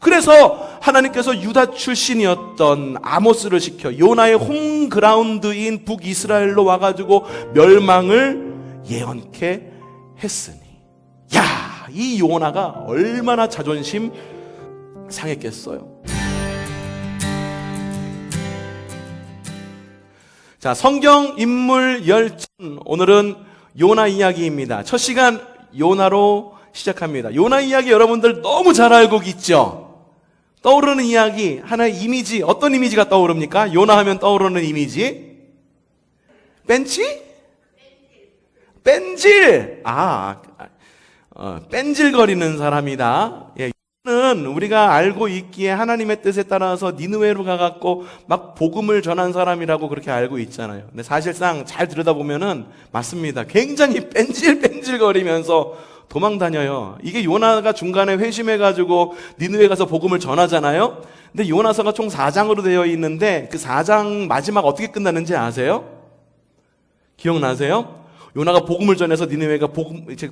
그래서 하나님께서 유다 출신이었던 아모스를 시켜 요나의 홈그라운드인 북이스라엘로 와가지고 멸망을 예언케 했으니, 야, 이 요나가 얼마나 자존심 상했겠어요. 자, 성경 인물 열전, 오늘은 요나 이야기입니다. 첫 시간 요나로 시작합니다. 요나 이야기 여러분들 너무 잘 알고 있죠? 떠오르는 이야기, 하나의 이미지, 어떤 이미지가 떠오릅니까? 요나 하면 떠오르는 이미지? 벤치? 뺀질! 뺀질거리는 사람이다. 예, 는 우리가 알고 있기에 하나님의 뜻에 따라서 니느웨로 가갖고 막 복음을 전한 사람이라고 그렇게 알고 있잖아요. 근데 사실상 잘 들여다보면은 맞습니다. 굉장히 뺀질거리면서 도망 다녀요. 이게 요나가 중간에 회심해가지고 니느웨 가서 복음을 전하잖아요. 근데 요나서가 총 4장으로 되어 있는데 그 4장 마지막 어떻게 끝나는지 아세요? 기억나세요? 요나가 복음을 전해서 니느웨가 복음 이제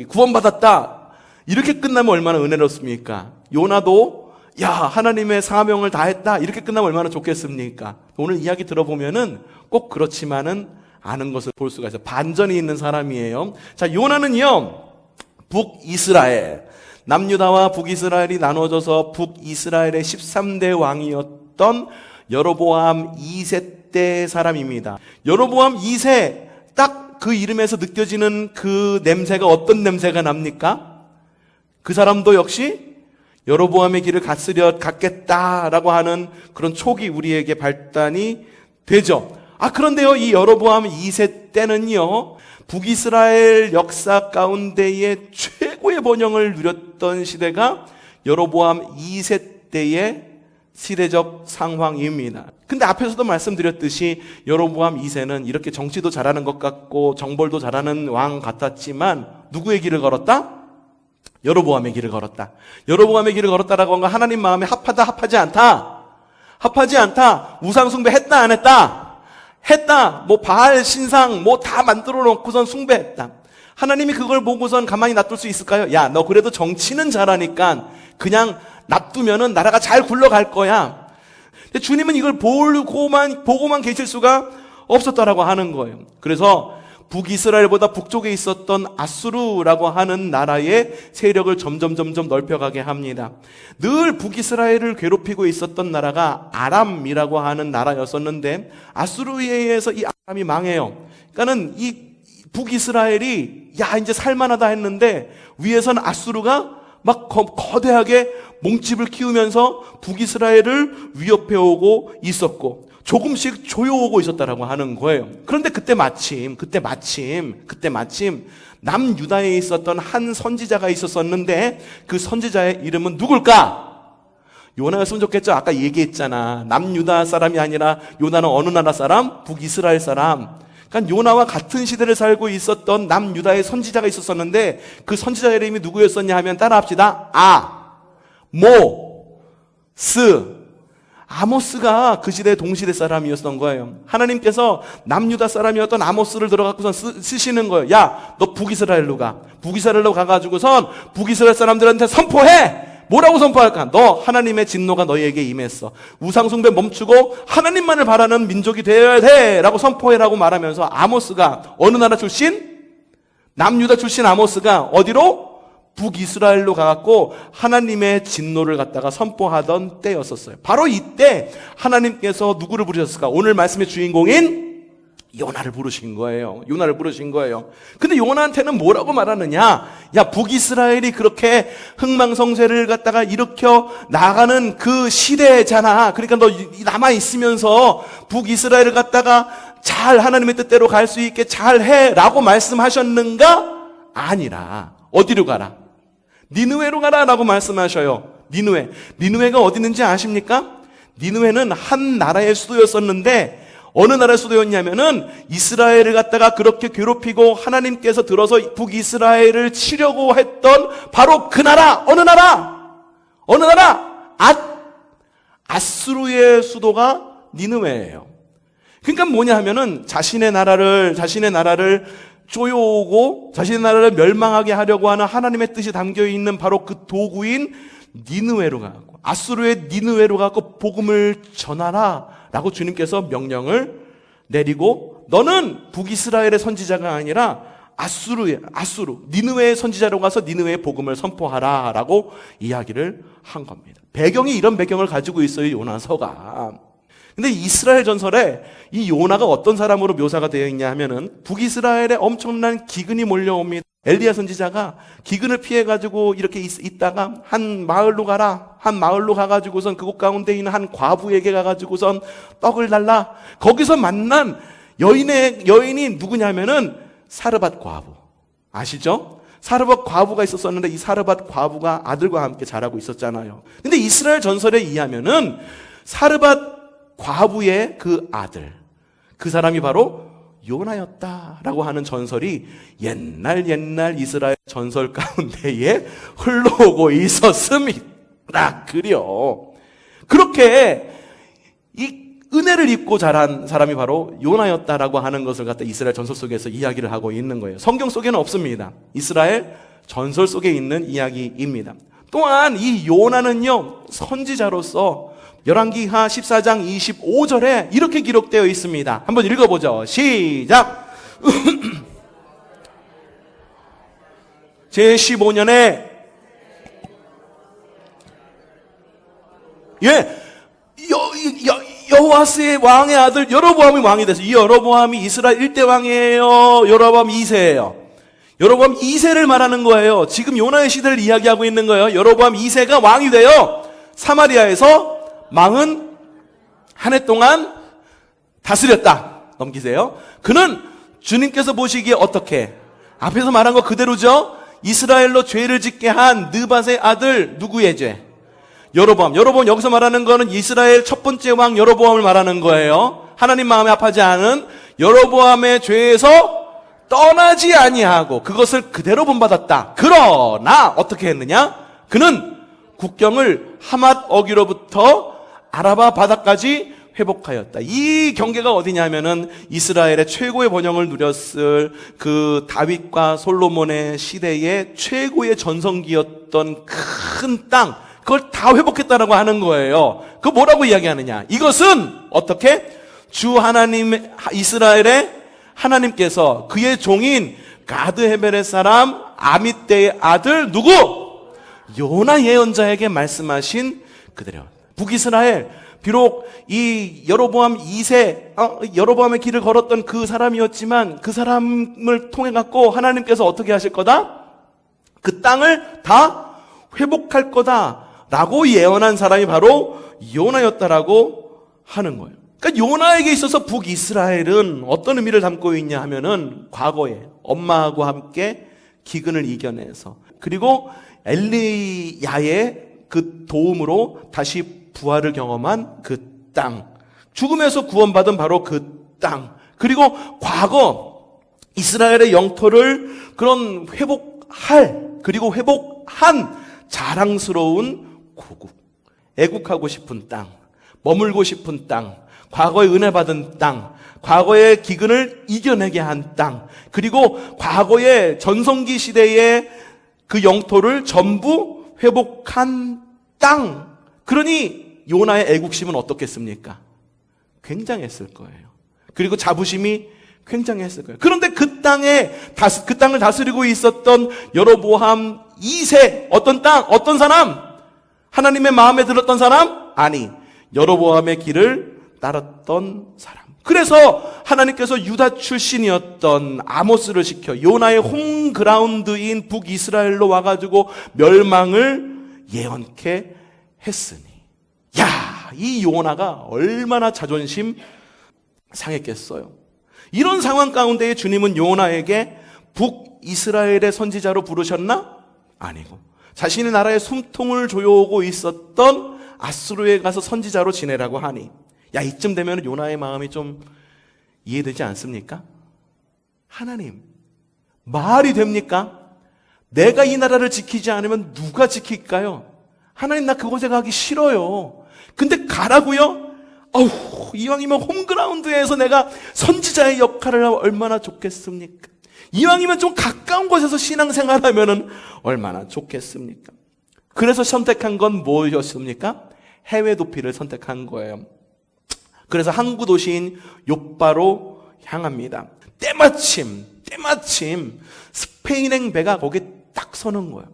구원받았다. 이렇게 끝나면 얼마나 은혜롭습니까? 요나도 야, 하나님의 사명을 다했다. 이렇게 끝나면 얼마나 좋겠습니까? 오늘 이야기 들어보면은 꼭 그렇지만은 않은 것을 볼 수가 있어요. 반전이 있는 사람이에요. 자, 요나는요, 북이스라엘, 남유다와 북이스라엘이 나눠져서 북이스라엘의 13대 왕이었던 여로보암 2세 때 사람입니다. 여로보암 2세, 딱 그 이름에서 느껴지는 그 냄새가 어떤 냄새가 납니까? 그 사람도 역시 여로보암의 길을 갔겠다라고 하는 그런 촉이 우리에게 발단이 되죠. 그런데요, 이 여로보암 2세 때는요, 북이스라엘 역사 가운데의 최고의 번영을 누렸던 시대가 여로보암 2세 때의 시대적 상황입니다. 근데 앞에서도 말씀드렸듯이 여로보암 2세는 이렇게 정치도 잘하는 것 같고 정벌도 잘하는 왕 같았지만 누구의 길을 걸었다? 여로보암의 길을 걸었다. 여로보암의 길을 걸었다라고 한 건 하나님 마음에 합하다, 합하지 않다. 합하지 않다. 우상 숭배 했다, 안 했다? 했다. 바알 신상 다 만들어 놓고선 숭배했다. 하나님이 그걸 보고선 가만히 놔둘 수 있을까요? 야, 너 그래도 정치는 잘하니까 그냥 놔두면은 나라가 잘 굴러갈 거야. 근데 주님은 이걸 보고만 계실 수가 없었다라고 하는 거예요. 그래서 북이스라엘보다 북쪽에 있었던 아수르라고 하는 나라의 세력을 점점 넓혀가게 합니다. 늘 북이스라엘을 괴롭히고 있었던 나라가 아람이라고 하는 나라였었는데 아수르에 의해서 이 아람이 망해요. 그러니까는 이 북이스라엘이 야, 이제 살만하다 했는데 위에서는 아수르가 막 거대하게 몸집을 키우면서 북이스라엘을 위협해오고 있었고 조금씩 조여오고 있었다라고 하는 거예요. 그런데 그때 마침 남유다에 있었던 한 선지자가 있었었는데 그 선지자의 이름은 누굴까? 요나였으면 좋겠죠. 아까 얘기했잖아. 남유다 사람이 아니라 요나는 어느 나라 사람? 북이스라엘 사람. 그러니까 요나와 같은 시대를 살고 있었던 남유다의 선지자가 있었었는데 그 선지자의 이름이 누구였었냐 하면 따라합시다. 아모스가 그 시대의 동시대 사람이었던 거예요. 하나님께서 남유다 사람이었던 아모스를 들어가고선 쓰시는 거예요. 야, 너 북이스라엘로 가. 북이스라엘로 가가지고선 북이스라엘 사람들한테 선포해. 뭐라고 선포할까? 너 하나님의 진노가 너희에게 임했어. 우상숭배 멈추고 하나님만을 바라는 민족이 되어야 돼 라고 선포해라고 말하면서 아모스가 어느 나라 출신? 남유다 출신 아모스가 어디로? 북이스라엘로 가갖고 하나님의 진노를 갖다가 선포하던 때였었어요. 바로 이때 하나님께서 누구를 부르셨을까? 오늘 말씀의 주인공인 요나를 부르신 거예요. 근데 요나한테는 뭐라고 말하느냐? 야, 북이스라엘이 그렇게 흥망성쇠를 갖다가 일으켜 나가는 그 시대잖아. 그러니까 너 남아있으면서 북이스라엘을 갖다가 잘 하나님의 뜻대로 갈 수 있게 잘 해라고 말씀하셨는가? 아니라 어디로 가라? 니느웨로 가라라고 말씀하셔요. 니느웨가 어디 있는지 아십니까? 니느웨는 한 나라의 수도였었는데 어느 나라의 수도였냐면은 이스라엘을 갖다가 그렇게 괴롭히고 하나님께서 들어서 북이스라엘을 치려고 했던 바로 그 나라. 어느 나라? 아수르의 수도가 니느웨예요. 그러니까 뭐냐 하면은 자신의 나라를 쪼여오고 자신의 나라를 멸망하게 하려고 하는 하나님의 뜻이 담겨있는 바로 그 도구인 니느웨로 가고, 아수르의 니느웨로 가고 복음을 전하라 라고 주님께서 명령을 내리고, 너는 북이스라엘의 선지자가 아니라 아수르 니느웨의 선지자로 가서 니느웨의 복음을 선포하라 라고 이야기를 한 겁니다. 배경이 이런 배경을 가지고 있어요, 요나서가. 근데 이스라엘 전설에 이 요나가 어떤 사람으로 묘사가 되어 있냐 하면은, 북이스라엘에 엄청난 기근이 몰려옵니다. 엘리야 선지자가 기근을 피해가지고 이렇게 있다가 한 마을로 가라. 한 마을로 가가지고선 그곳 가운데 있는 한 과부에게 가가지고선 떡을 달라. 거기서 만난 여인이 누구냐면은 사르밧 과부. 아시죠? 사르밧 과부가 있었었는데 이 사르밧 과부가 아들과 함께 자라고 있었잖아요. 근데 이스라엘 전설에 의하면은 사르밧 과부의 그 아들, 그 사람이 바로 요나였다라고 하는 전설이 옛날 이스라엘 전설 가운데에 흘러오고 있었습니다. 그래요. 그렇게 이 은혜를 입고 자란 사람이 바로 요나였다라고 하는 것을 갖다 이스라엘 전설 속에서 이야기를 하고 있는 거예요. 성경 속에는 없습니다. 이스라엘 전설 속에 있는 이야기입니다. 또한 이 요나는요, 선지자로서 열왕기하 14장 25절에 이렇게 기록되어 있습니다. 한번 읽어보죠. 시작. 제15년에 여호아스의 왕의 아들 여로보암이 왕이 됐어요. 이 여로보암이 이스라엘 1대 왕이에요? 여로보암 2세예요? 여로보암 2세를 말하는 거예요. 지금 요나의 시대를 이야기하고 있는 거예요. 여로보암 2세가 왕이 되어 사마리아에서 41해 동안 다스렸다. 넘기세요. 그는 주님께서 보시기에 어떻게? 앞에서 말한 거 그대로죠? 이스라엘로 죄를 짓게 한 느밧의 아들 누구의 죄? 여로보암. 여기서 말하는 거는 이스라엘 첫 번째 왕 여로보암을 말하는 거예요. 하나님 마음에 아파하지 않은 여로보암의 죄에서 떠나지 아니하고 그것을 그대로 본받았다. 그러나 어떻게 했느냐? 그는 국경을 하맛 어귀로부터 아라바 바다까지 회복하였다. 이 경계가 어디냐면은 이스라엘의 최고의 번영을 누렸을 그 다윗과 솔로몬의 시대의 최고의 전성기였던 큰 땅, 그걸 다 회복했다라고 하는 거예요. 그 뭐라고 이야기하느냐? 이것은 어떻게? 주 하나님, 이스라엘의 하나님께서 그의 종인 가드 헤벨의 사람 아미떼의 아들 누구? 요나 예언자에게 말씀하신 그대로. 북이스라엘, 비록 이 여로보암 2세, 여로보암의 길을 걸었던 그 사람이었지만 그 사람을 통해 갖고 하나님께서 어떻게 하실 거다? 그 땅을 다 회복할 거다라고 예언한 사람이 바로 요나였다라고 하는 거예요. 그러니까 요나에게 있어서 북이스라엘은 어떤 의미를 담고 있냐 하면은 과거에 엄마하고 함께 기근을 이겨내서, 그리고 엘리야의 그 도움으로 다시 부활을 경험한 그 땅, 죽음에서 구원받은 바로 그 땅, 그리고 과거 이스라엘의 영토를 그런 그리고 회복한 자랑스러운 고국, 애국하고 싶은 땅, 머물고 싶은 땅, 과거에 은혜 받은 땅, 과거의 기근을 이겨내게 한 땅, 그리고 과거의 전성기 시대의 그 영토를 전부 회복한 땅. 그러니 요나의 애국심은 어떻겠습니까? 굉장했을 거예요. 그리고 자부심이 굉장했을 거예요. 그런데 그 땅을 다스리고 있었던 여로보암 2세, 어떤 땅, 어떤 사람? 하나님의 마음에 들었던 사람? 아니, 여로보암의 길을 따랐던 사람. 그래서 하나님께서 유다 출신이었던 아모스를 시켜 요나의 홈그라운드인 북이스라엘로 와가지고 멸망을 예언케 했으니, 야, 이 요나가 얼마나 자존심 상했겠어요. 이런 상황 가운데에 주님은 요나에게 북이스라엘의 선지자로 부르셨나? 아니고 자신의 나라의 숨통을 조여오고 있었던 아수르에 가서 선지자로 지내라고 하니, 야, 이쯤 되면 요나의 마음이 좀 이해되지 않습니까? 하나님, 말이 됩니까? 내가 이 나라를 지키지 않으면 누가 지킬까요? 하나님, 나 그곳에 가기 싫어요. 근데 가라고요? 이왕이면 홈그라운드에서 내가 선지자의 역할을 하면 얼마나 좋겠습니까? 이왕이면 좀 가까운 곳에서 신앙생활하면은 얼마나 좋겠습니까? 그래서 선택한 건 뭐였습니까? 해외 도피를 선택한 거예요. 그래서 항구 도시인 욥바로 향합니다. 때마침 스페인행 배가 거기에 딱 서는 거예요.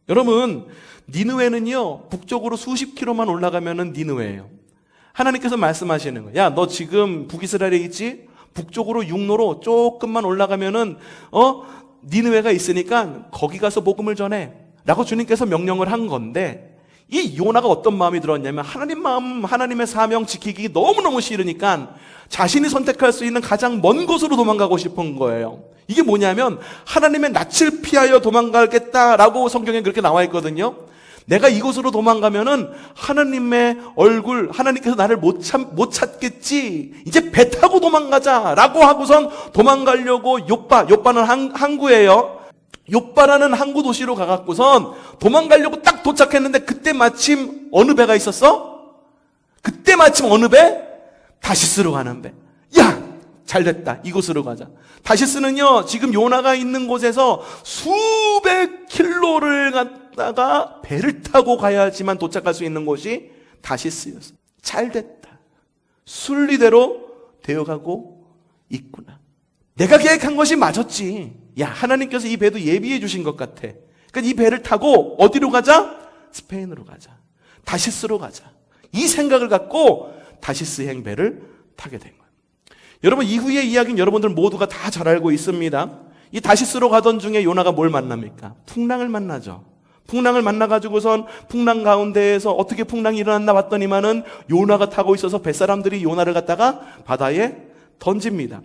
여러분, 니느웨는요, 북쪽으로 수십 킬로만 올라가면은 니느웨예요. 하나님께서 말씀하시는 거예요. 야, 너 지금 북이스라엘에 있지? 북쪽으로 육로로 조금만 올라가면은 니느웨가 있으니까 거기 가서 복음을 전해 라고 주님께서 명령을 한 건데, 이 요나가 어떤 마음이 들었냐면 하나님 마음, 하나님의 사명 지키기 너무너무 싫으니까 자신이 선택할 수 있는 가장 먼 곳으로 도망가고 싶은 거예요. 이게 뭐냐면 하나님의 낯을 피하여 도망가겠다라고 성경에 그렇게 나와 있거든요. 내가 이곳으로 도망가면은 하나님의 얼굴, 하나님께서 나를 못 찾겠지. 이제 배 타고 도망가자라고 하고선 도망가려고 욥바는 항구예요. 욥바라는 항구 도시로 가갖고선 도망가려고 딱 도착했는데 그때 마침 어느 배가 있었어? 그때 마침 어느 배? 다시스로 가는 배. 야! 잘 됐다. 이곳으로 가자. 다시스는요, 지금 요나가 있는 곳에서 수백 킬로를 갔다가 배를 타고 가야지만 도착할 수 있는 곳이 다시스였어. 잘 됐다. 순리대로 되어가고 있구나. 내가 계획한 것이 맞았지. 야, 하나님께서 이 배도 예비해 주신 것 같아. 그러니까 이 배를 타고 어디로 가자? 스페인으로 가자. 다시스로 가자. 이 생각을 갖고 다시스행 배를 타게 된 거예요. 여러분, 이후의 이야기는 여러분들 모두가 다 잘 알고 있습니다. 이 다시스로 가던 중에 요나가 뭘 만납니까? 풍랑을 만나죠. 풍랑을 만나가지고선 풍랑 가운데에서 어떻게 풍랑이 일어났나 봤더니만은 요나가 타고 있어서 뱃사람들이 요나를 갖다가 바다에 던집니다.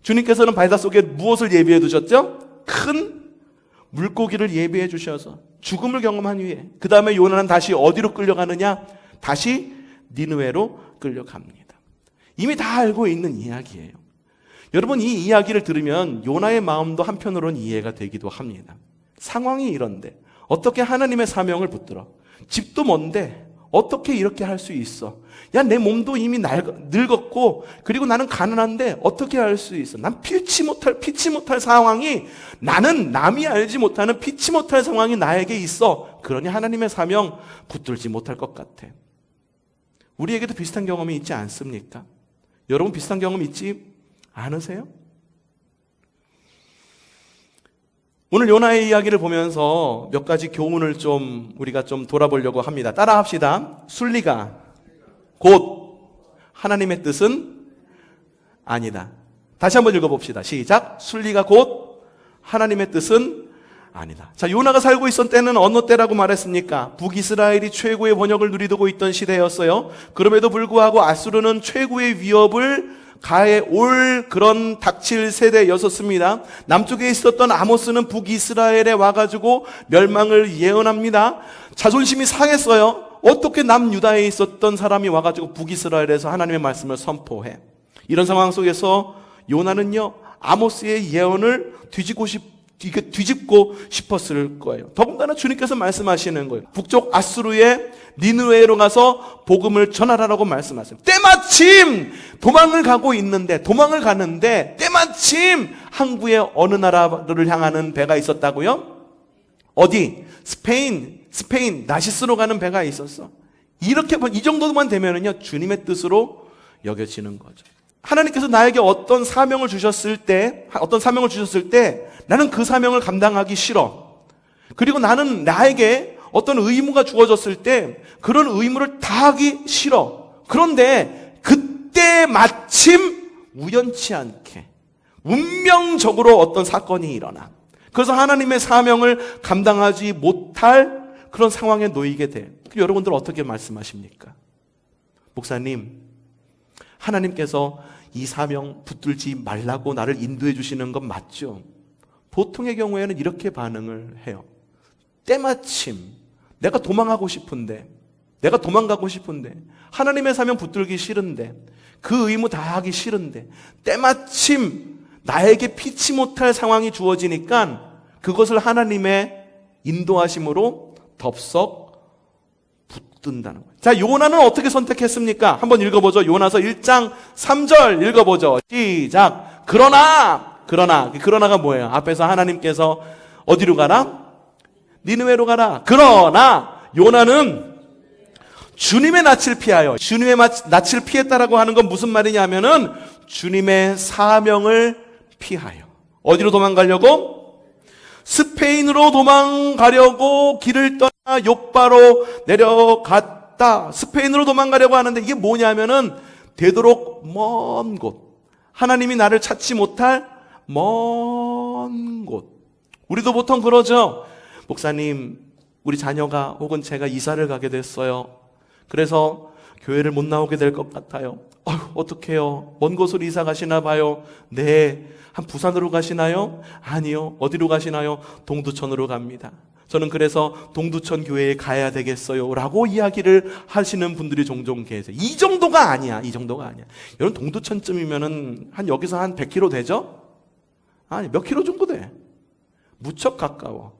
주님께서는 바다 속에 무엇을 예비해 두셨죠? 큰 물고기를 예비해 주셔서 죽음을 경험한 후에 그 다음에 요나는 다시 어디로 끌려가느냐? 다시 니느웨로 끌려갑니다. 이미 다 알고 있는 이야기예요. 여러분, 이 이야기를 들으면 요나의 마음도 한편으로는 이해가 되기도 합니다. 상황이 이런데 어떻게 하나님의 사명을 붙들어? 집도 먼데 어떻게 이렇게 할 수 있어? 야, 내 몸도 이미 늙었고 그리고 나는 가난한데 어떻게 할 수 있어? 난 피치 못할 상황이, 나는 남이 알지 못하는 피치 못할 상황이 나에게 있어. 그러니 하나님의 사명 붙들지 못할 것 같아. 우리에게도 비슷한 경험이 있지 않습니까? 여러분, 비슷한 경험 있지 않으세요? 오늘 요나의 이야기를 보면서 몇 가지 교훈을 우리가 좀 돌아보려고 합니다. 따라 합시다. 순리가 곧 하나님의 뜻은 아니다. 다시 한번 읽어봅시다. 시작. 순리가 곧 하나님의 뜻은 아니다. 자, 요나가 살고 있던 때는 어느 때라고 말했습니까? 북이스라엘이 최고의 번영을 누리고 있던 시대였어요. 그럼에도 불구하고 아수르는 최고의 위협을 가해 올 그런 닥칠 세대였었습니다. 남쪽에 있었던 아모스는 북이스라엘에 와가지고 멸망을 예언합니다. 자존심이 상했어요. 어떻게 남유다에 있었던 사람이 와가지고 북이스라엘에서 하나님의 말씀을 선포해? 이런 상황 속에서 요나는요, 아모스의 예언을 뒤집고 싶었을 거예요. 더군다나 주님께서 말씀하시는 거예요. 북쪽 아수르의 니느웨로 가서 복음을 전하라고 말씀하세요. 때마침 도망을 가는데 때마침 항구에 어느 나라를 향하는 배가 있었다고요? 어디? 스페인 나시스로 가는 배가 있었어. 이렇게 이 정도만 되면은요, 주님의 뜻으로 여겨지는 거죠. 하나님께서 나에게 어떤 사명을 주셨을 때 나는 그 사명을 감당하기 싫어. 그리고 나는 나에게 어떤 의무가 주어졌을 때 그런 의무를 다하기 싫어. 그런데 그때 마침 우연치 않게 운명적으로 어떤 사건이 일어나. 그래서 하나님의 사명을 감당하지 못할 그런 상황에 놓이게 돼. 여러분들 어떻게 말씀하십니까? 목사님, 하나님께서 이 사명 붙들지 말라고 나를 인도해 주시는 건 맞죠? 보통의 경우에는 이렇게 반응을 해요. 때마침 내가 도망가고 싶은데 하나님의 사명 붙들기 싫은데 그 의무 다 하기 싫은데 때마침 나에게 피치 못할 상황이 주어지니까 그것을 하나님의 인도하심으로 덥석 붙든다는 거예요. 자, 요나는 어떻게 선택했습니까? 한번 읽어보죠. 요나서 1장 3절 읽어보죠. 시작. 그러나 그러나가 뭐예요? 앞에서 하나님께서 어디로 가라? 니느웨로 가라. 그러나 요나는 주님의 낯을 피하여, 주님의 낯을 피했다라고 하는 건 무슨 말이냐면은 주님의 사명을 피하여. 어디로 도망가려고? 스페인으로 도망가려고 길을 떠나 욥바로 내려갔다. 스페인으로 도망가려고 하는데 이게 뭐냐면은 되도록 먼 곳, 하나님이 나를 찾지 못할 먼 곳. 우리도 보통 그러죠. 목사님, 우리 자녀가 혹은 제가 이사를 가게 됐어요. 그래서 교회를 못 나오게 될 것 같아요. 어떡해요? 먼 곳으로 이사 가시나 봐요. 네. 한 부산으로 가시나요? 아니요. 어디로 가시나요? 동두천으로 갑니다. 저는 그래서 동두천 교회에 가야 되겠어요 라고 이야기를 하시는 분들이 종종 계세요. 이 정도가 아니야. 여러분, 동두천쯤이면은 여기서 한 100km 되죠? 아니, 몇 킬로 정도 돼? 무척 가까워.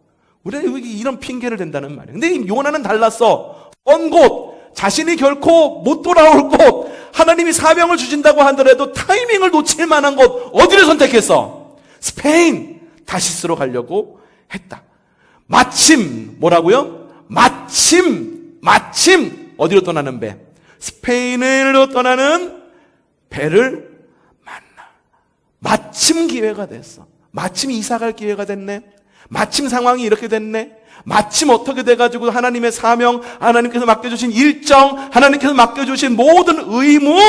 우리는 여기 이런 핑계를 댄다는 말이에요. 근데 요나는 달랐어. 먼 곳, 자신이 결코 못 돌아올 곳, 하나님이 사명을 주신다고 하더라도 타이밍을 놓칠 만한 곳, 어디를 선택했어? 스페인, 다시스로 가려고 했다. 마침, 뭐라고요? 마침, 어디로 떠나는 배? 스페인으로 떠나는 배를 만나. 마침 기회가 됐어. 마침 이사 갈 기회가 됐네. 마침 상황이 이렇게 됐네. 마침 어떻게 돼가지고 하나님의 사명, 하나님께서 맡겨주신 일정, 하나님께서 맡겨주신 모든 의무,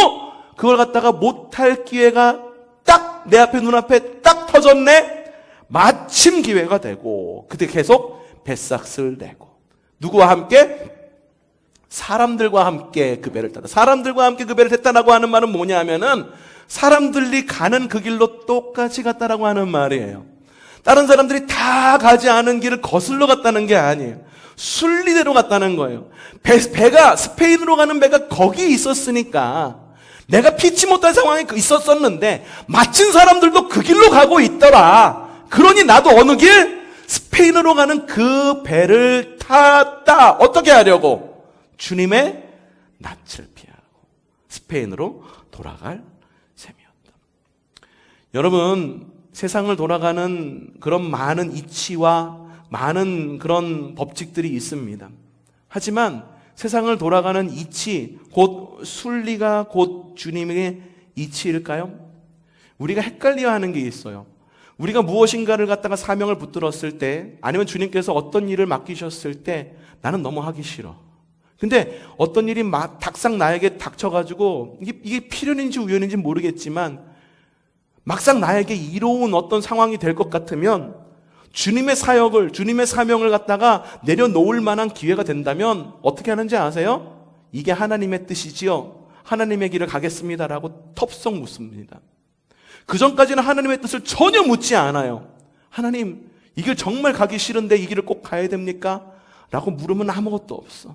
그걸 갖다가 못할 기회가 딱 내 앞에, 눈앞에 딱 터졌네. 마침 기회가 되고, 그때 계속 뱃삭을 내고, 누구와 함께? 사람들과 함께 그 배를 탔다. 사람들과 함께 그 배를 탔다라고 하는 말은 뭐냐 하면은 사람들이 가는 그 길로 똑같이 갔다라고 하는 말이에요. 다른 사람들이 다 가지 않은 길을 거슬러 갔다는 게 아니에요. 순리대로 갔다는 거예요. 배가, 스페인으로 가는 배가 거기 있었으니까 내가 피치 못할 상황이 있었었는데 마침 사람들도 그 길로 가고 있더라. 그러니 나도 어느 길? 스페인으로 가는 그 배를 탔다. 어떻게 하려고? 주님의 낯을 피하고 스페인으로 돌아갈 셈이었다. 여러분, 세상을 돌아가는 그런 많은 이치와 많은 그런 법칙들이 있습니다. 하지만 세상을 돌아가는 이치, 곧 순리가 곧 주님의 이치일까요? 우리가 헷갈려하는 게 있어요. 우리가 무엇인가를 갖다가 사명을 붙들었을 때, 아니면 주님께서 어떤 일을 맡기셨을 때 나는 너무 하기 싫어. 근데 어떤 일이 탁상 나에게 닥쳐가지고 이게 필연인지 우연인지 모르겠지만 막상 나에게 이로운 어떤 상황이 될 것 같으면 주님의 사역을, 주님의 사명을 갖다가 내려놓을 만한 기회가 된다면 어떻게 하는지 아세요? 이게 하나님의 뜻이지요? 하나님의 길을 가겠습니다라고 텁썩 묻습니다. 그 전까지는 하나님의 뜻을 전혀 묻지 않아요. 하나님, 이 길 정말 가기 싫은데 이 길을 꼭 가야 됩니까? 라고 물으면 아무것도 없어.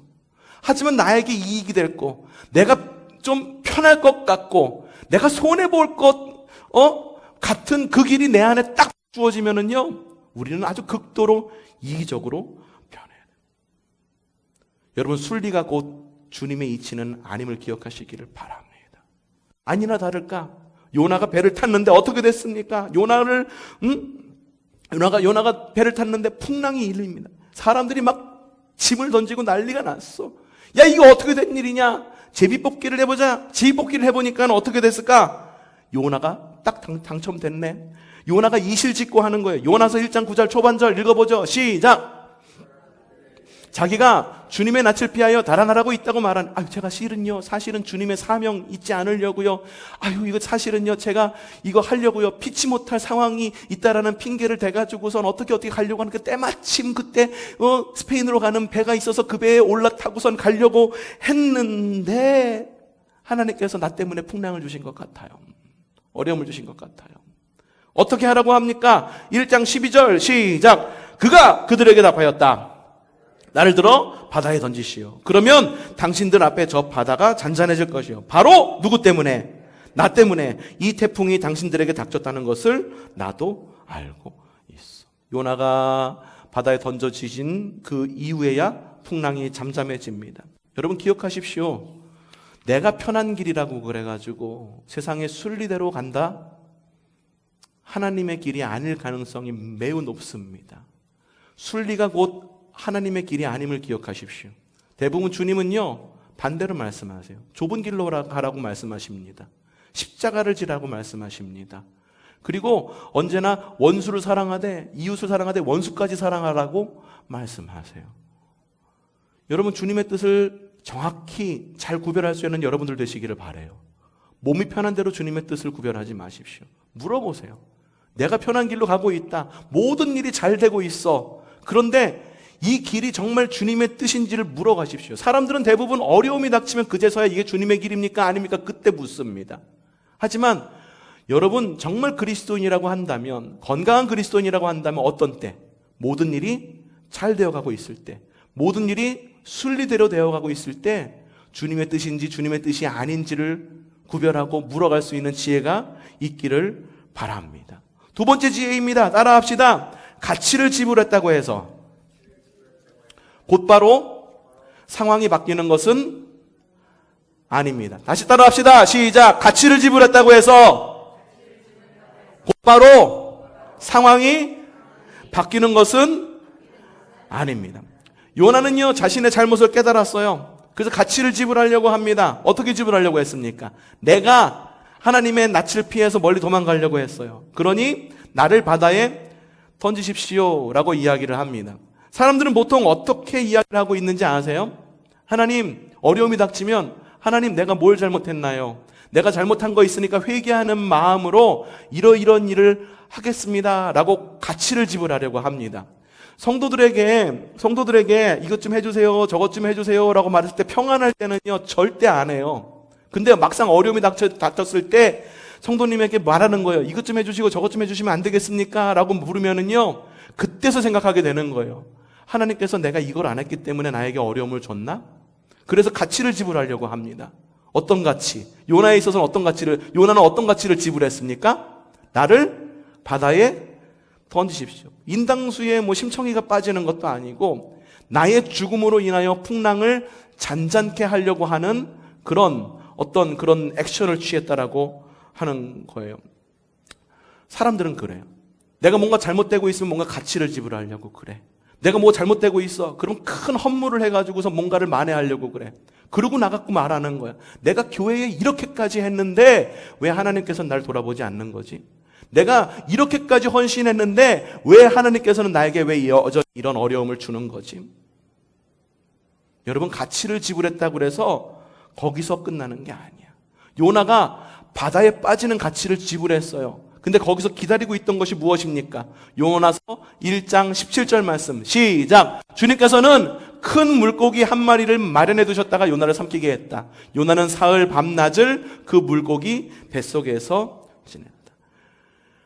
하지만 나에게 이익이 될 거, 내가 좀 편할 것 같고, 내가 손해볼 것, 같은 그 길이 내 안에 딱 주어지면은요, 우리는 아주 극도로 이기적으로 변해요. 여러분, 순리가 곧 주님의 이치는 아님을 기억하시기를 바랍니다. 아니나 다를까? 요나가 배를 탔는데 어떻게 됐습니까? 요나가 배를 탔는데 풍랑이 일립니다. 사람들이 막 짐을 던지고 난리가 났어. 야, 이거 어떻게 된 일이냐? 제비뽑기를 해보자. 제비뽑기를 해보니까 어떻게 됐을까? 요나가 딱 당첨됐네. 요나가 이실직고 하는 거예요. 요나서 1장 9절 초반절 읽어보죠. 시작. 자기가 주님의 낯을 피하여 달아나라고 있다고 말한, 제가 사실은 주님의 사명 잊지 않으려고요. 이거 사실은요, 제가 이거 하려고요. 피치 못할 상황이 있다라는 핑계를 대가지고선 어떻게 가려고 하는 그 때마침 그때 스페인으로 가는 배가 있어서 그 배에 올라타고선 가려고 했는데 하나님께서 나 때문에 풍랑을 주신 것 같아요. 어려움을 주신 것 같아요. 어떻게 하라고 합니까? 1장 12절 시작. 그가 그들에게 답하였다. 나를 들어 바다에 던지시오. 그러면 당신들 앞에 저 바다가 잔잔해질 것이요. 바로 누구 때문에? 나 때문에 이 태풍이 당신들에게 닥쳤다는 것을 나도 알고 있어. 요나가 바다에 던져지신 그 이후에야 풍랑이 잠잠해집니다. 여러분 기억하십시오. 내가 편한 길이라고 그래가지고 세상의 순리대로 간다? 하나님의 길이 아닐 가능성이 매우 높습니다. 순리가 곧 하나님의 길이 아님을 기억하십시오. 대부분 주님은요, 반대로 말씀하세요. 좁은 길로 가라고 말씀하십니다. 십자가를 지라고 말씀하십니다. 그리고 언제나 원수를 사랑하되 이웃을 사랑하되 원수까지 사랑하라고 말씀하세요. 여러분, 주님의 뜻을 정확히 잘 구별할 수 있는 여러분들 되시기를 바라요. 몸이 편한 대로 주님의 뜻을 구별하지 마십시오. 물어보세요. 내가 편한 길로 가고 있다. 모든 일이 잘 되고 있어. 그런데 이 길이 정말 주님의 뜻인지를 물어가십시오. 사람들은 대부분 어려움이 닥치면 그제서야 이게 주님의 길입니까? 아닙니까? 그때 묻습니다. 하지만 여러분, 정말 그리스도인이라고 한다면, 건강한 그리스도인이라고 한다면 어떤 때? 모든 일이 잘 되어가고 있을 때, 모든 일이 순리대로 되어가고 있을 때 주님의 뜻인지 주님의 뜻이 아닌지를 구별하고 물어갈 수 있는 지혜가 있기를 바랍니다. 두 번째 지혜입니다. 따라합시다. 가치를 지불했다고 해서 곧바로 상황이 바뀌는 것은 아닙니다. 다시 따라합시다. 시작. 가치를 지불했다고 해서 곧바로 상황이 바뀌는 것은 아닙니다. 요나는요, 자신의 잘못을 깨달았어요. 그래서 가치를 지불하려고 합니다. 어떻게 지불하려고 했습니까? 내가 하나님의 낯을 피해서 멀리 도망가려고 했어요. 그러니 나를 바다에 던지십시오 라고 이야기를 합니다. 사람들은 보통 어떻게 이야기를 하고 있는지 아세요? 하나님, 어려움이 닥치면 하나님, 내가 뭘 잘못했나요? 내가 잘못한 거 있으니까 회개하는 마음으로 이러이런 일을 하겠습니다 라고 가치를 지불하려고 합니다. 성도들에게 이것 좀 해주세요, 저것 좀 해주세요 라고 말했을 때, 평안할 때는요 절대 안 해요. 근데 막상 어려움이 닥쳤을 때 성도님에게 말하는 거예요. 이것 좀 해주시고 저것 좀 해주시면 안 되겠습니까? 라고 물으면은요, 그때서 생각하게 되는 거예요. 하나님께서 내가 이걸 안 했기 때문에 나에게 어려움을 줬나? 그래서 가치를 지불하려고 합니다. 어떤 가치? 요나에 있어서는 요나는 어떤 가치를 지불했습니까? 나를 바다에 던지십시오. 인당수에 심청이가 빠지는 것도 아니고 나의 죽음으로 인하여 풍랑을 잔잔케 하려고 하는 그런 액션을 취했다라고 하는 거예요. 사람들은 그래요. 내가 뭔가 잘못되고 있으면 뭔가 가치를 지불하려고 그래. 내가 뭐 잘못되고 있어. 그럼 큰 헌물을 해가지고서 뭔가를 만회하려고 그래. 그러고 나갖고 말하는 거야. 내가 교회에 이렇게까지 했는데 왜 하나님께서는 날 돌아보지 않는 거지? 내가 이렇게까지 헌신했는데 왜 하나님께서는 나에게 왜 여전히 이런 어려움을 주는 거지? 여러분, 가치를 지불했다고 그래서 거기서 끝나는 게 아니야. 요나가 바다에 빠지는 가치를 지불했어요. 근데 거기서 기다리고 있던 것이 무엇입니까? 요나서 1장 17절 말씀 시작. 주님께서는 큰 물고기 한 마리를 마련해 두셨다가 요나를 삼키게 했다. 요나는 사흘 밤낮을 그 물고기 뱃속에서 지냈다.